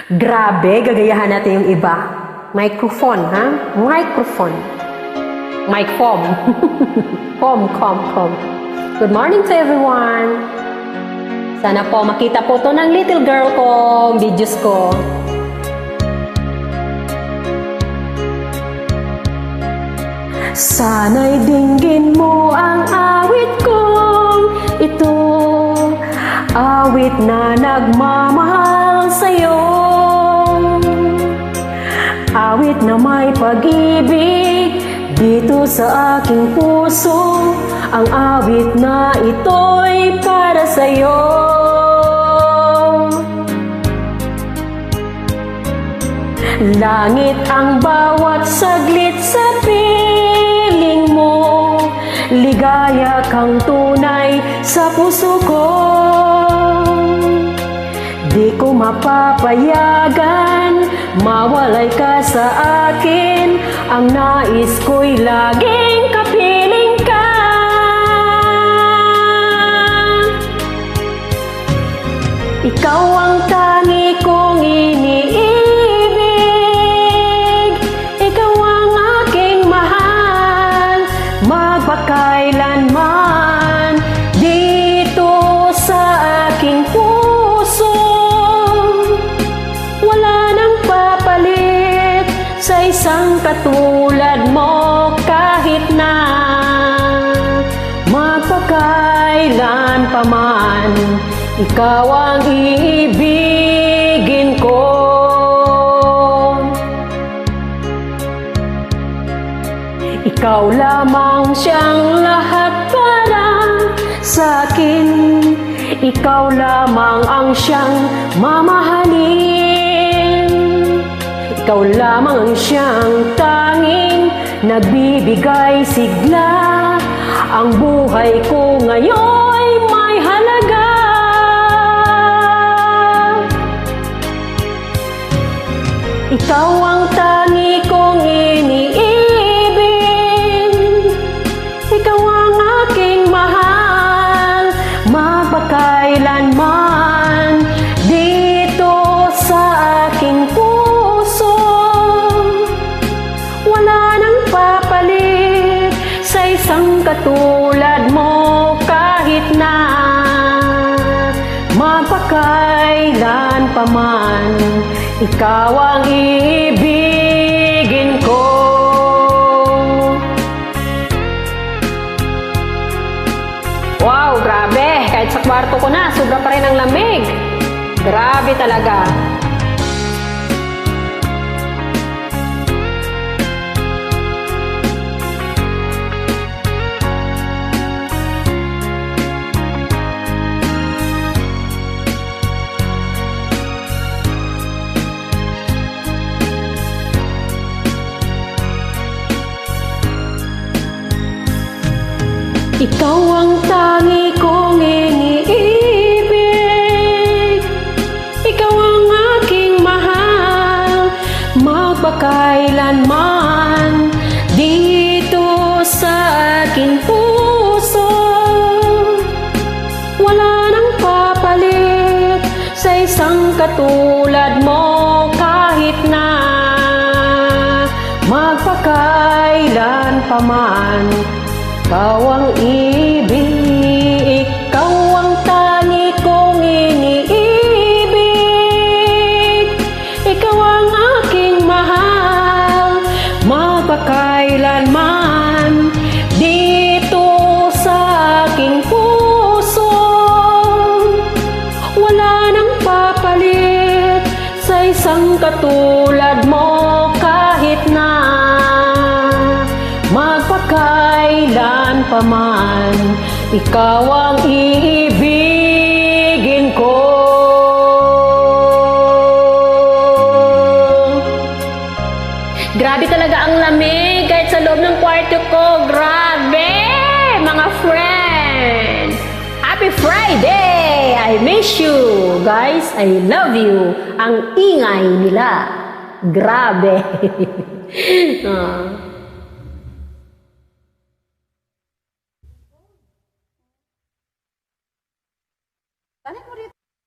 Grabe, gagayahan natin yung iba. Microphone, ha? Microphone. Mic foam. Foam. Good morning to everyone. Sana po makita po to ng little girl ko, videos ko. Sana'y dinggin mo ang awit kong ito, awit na nagmamahal sa'yo, awit na may pag-ibig dito sa aking puso, ang awit na ito'y para sa'yo. Langit ang bawat saglit sa piling mo, ligaya kang tunay sa puso ko. Di ko mapapayagan mawalay ka sa akin, ang nais ko'y laging kapiling ka. Ikaw ang tangi kong iniibig, ikaw ang aking mahal, magpakailanman dito sa aking puso. Wala nang papalit sa isang katulad mo, kahit na magpakailan pa man, ikaw ang iibigin ko. Ikaw lamang siyang lahat para sa akin, ikaw lamang ang siyang mamahalin, ikaw lamang ang siyang tanging nagbibigay sigla, ang buhay ko ngayon'y may halaga. Ikaw ang tangi kong iniibig, ikaw ang aking mahal, magpakailanman dito sa aking puso. Wala nang papalit sa isang katulad mo, kahit na magpakailan pa man, ikaw ang iibigin ko. Wow, grabe! Kahit sa kwarto ko na, sobra pa rin ang lamig. Grabe talaga. Ikaw ang tangi kong iniibig, ikaw ang aking mahal, magpakailanman dito sa aking puso. Wala nang papalit sa isang katulad mo, kahit na magpakailan pa man, ikaw ang ibig, ikaw ang tangi kong iniibig, ikaw ang aking mahal, magpakailanman dito sa aking puso. Wala nang papalit sa isang katulad mo, kahit na magpakailan pa man, ikaw ang iibigin ko. Grabe talaga ang lamig kahit sa loob ng kwarto ko. Grabe, mga friends. Happy Friday! I miss you. Guys, I love you. Ang ingay nila. Grabe.